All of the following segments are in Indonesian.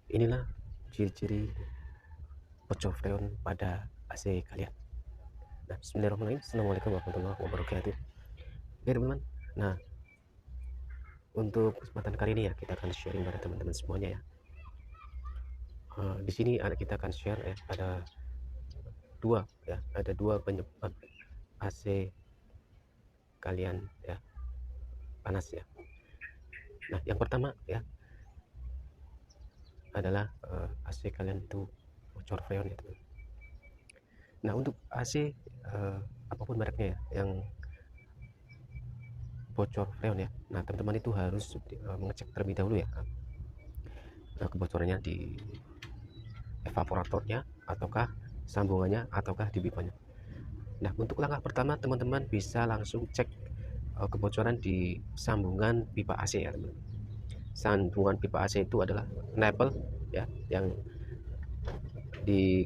Inilah ciri-ciri bocor freon pada AC kalian. Nah, bismillahirrahmanirrahim. Assalamualaikum warahmatullahi wabarakatuh. Oke teman-teman, nah untuk kesempatan kali ini ya kita akan sharing pada teman-teman semuanya ya. Di sini kita akan share ya, ada dua penyebab AC kalian ya panas ya. Nah, yang pertama ya adalah AC kalian itu bocor freon ya teman. Nah, untuk AC apapun mereknya ya yang bocor freon ya. Nah, teman-teman itu harus mengecek terlebih dahulu ya. Kebocorannya di evaporatornya ataukah sambungannya ataukah di pipanya. Nah, untuk langkah pertama teman-teman bisa langsung cek kebocoran di sambungan pipa AC ya teman. Sambungan pipa AC itu adalah nipple ya, yang di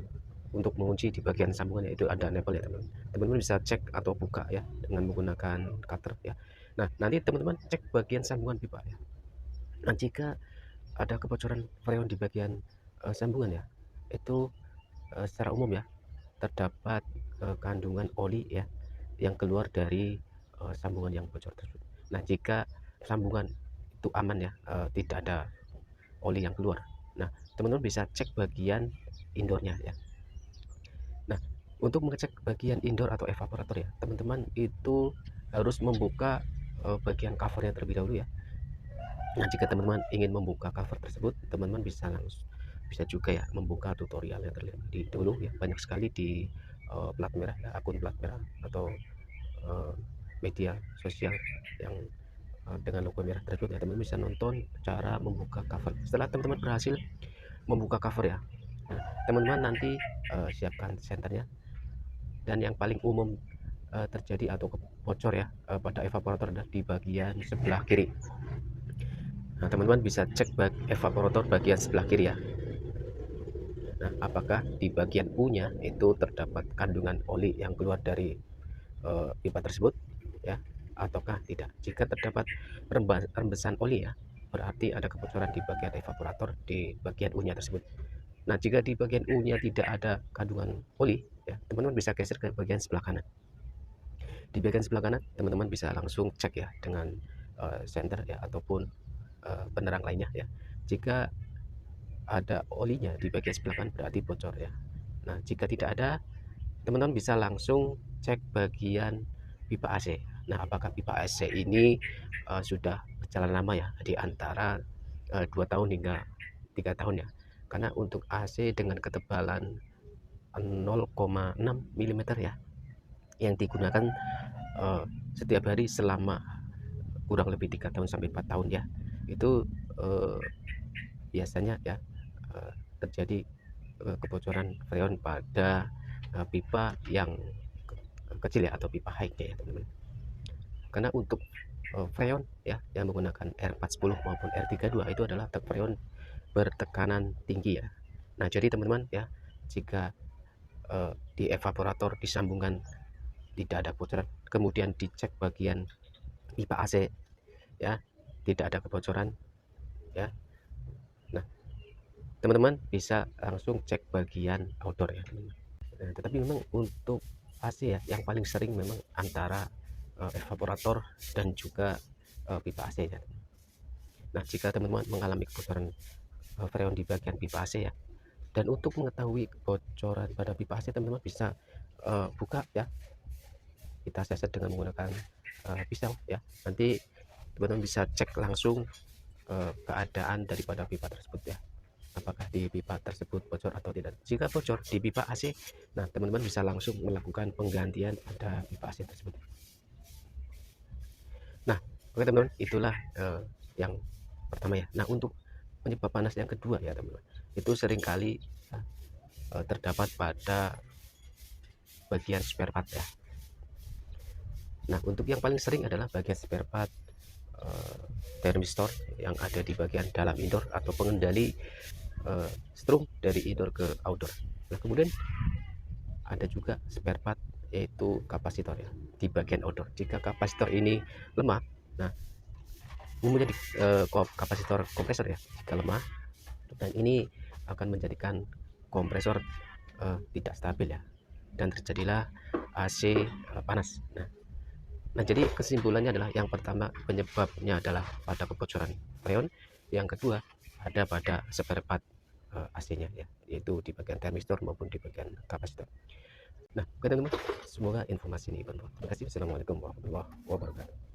untuk mengunci di bagian sambungannya itu ada nipple ya teman. Teman-teman bisa cek atau buka ya dengan menggunakan cutter ya. Nah, nanti teman-teman cek bagian sambungan pipa ya. Nah, jika ada kebocoran freon di bagian sambungan ya, itu secara umum ya terdapat kandungan oli ya yang keluar dari sambungan yang bocor tersebut. Nah, jika sambungan itu aman ya, tidak ada oli yang keluar. Nah, teman-teman bisa cek bagian indoornya ya. Nah, untuk mengecek bagian indoor atau evaporator ya, teman-teman itu harus membuka bagian covernya terlebih dahulu ya. Nah, jika teman-teman ingin membuka cover tersebut, teman-teman bisa juga ya membuka tutorial yang terlebih dahulu ya. Banyak sekali di plat merah ya, akun plat merah atau media sosial yang dengan logo merah tersebut ya. Teman-teman bisa nonton cara membuka cover. Setelah teman-teman berhasil membuka cover ya, teman-teman nanti siapkan senternya. Dan yang paling umum terjadi atau bocor ya pada evaporator adalah di bagian sebelah kiri. Nah, teman-teman bisa cek evaporator bagian sebelah kiri ya. Nah, apakah di bagian U-nya itu terdapat kandungan oli yang keluar dari pipa tersebut ya, ataukah tidak? Jika terdapat rembesan oli ya, berarti ada kebocoran di bagian evaporator di bagian U-nya tersebut. Nah, jika di bagian U-nya tidak ada kandungan oli ya, teman-teman bisa geser ke bagian sebelah kanan. Di bagian sebelah kanan teman-teman bisa langsung cek ya dengan senter ya ataupun penerang lainnya ya. Jika ada olinya di bagian sebelah kanan berarti bocor ya. Nah, jika tidak ada, teman-teman bisa langsung cek bagian pipa AC. Nah, apakah pipa AC ini sudah berjalan lama ya, di antara 2 tahun hingga 3 tahun ya. Karena untuk AC dengan ketebalan 0,6 mm ya yang digunakan setiap hari selama kurang lebih 3 tahun sampai 4 tahun ya, itu biasanya ya terjadi kebocoran freon pada pipa yang kecil ya atau pipa high ya teman-teman. Karena untuk freon ya yang menggunakan R410 maupun R32 itu adalah freon bertekanan tinggi ya. Nah, jadi teman-teman ya, jika di evaporator disambungkan tidak ada kebocoran, kemudian dicek bagian pipa AC ya tidak ada kebocoran ya. Nah, teman-teman bisa langsung cek bagian outdoor ya teman-teman. Nah, tetapi memang untuk AC ya yang paling sering memang antara evaporator dan juga pipa AC ya. Nah, jika teman-teman mengalami kebocoran freon di bagian pipa AC ya, dan untuk mengetahui kebocoran pada pipa AC teman-teman bisa buka ya, kita seset dengan menggunakan pisau ya. Nanti teman-teman bisa cek langsung keadaan daripada pipa tersebut ya, apakah di pipa tersebut bocor atau tidak. Jika bocor di pipa AC, nah teman-teman bisa langsung melakukan penggantian pada pipa AC tersebut. Nah, oke teman-teman, itulah yang pertama ya. Nah, untuk penyebab panas yang kedua ya teman-teman, itu seringkali terdapat pada bagian spare part ya. Nah, untuk yang paling sering adalah bagian spare part thermistor yang ada di bagian dalam indoor atau pengendali strum dari indoor ke outdoor. Nah, kemudian ada juga spare part yaitu kapasitor ya di bagian outdoor. Jika kapasitor ini lemah, nah umumnya di kapasitor kompresor ya, jika lemah dan ini akan menjadikan kompresor tidak stabil ya, dan terjadilah AC panas. Nah, jadi kesimpulannya adalah yang pertama penyebabnya adalah pada kebocoran freon, yang kedua ada pada spare part AC-nya ya, yaitu di bagian termistor maupun di bagian kapasitor. Nah, oke teman-teman, semoga informasi ini bermanfaat. Terima kasih. Assalamualaikum warahmatullahi wabarakatuh.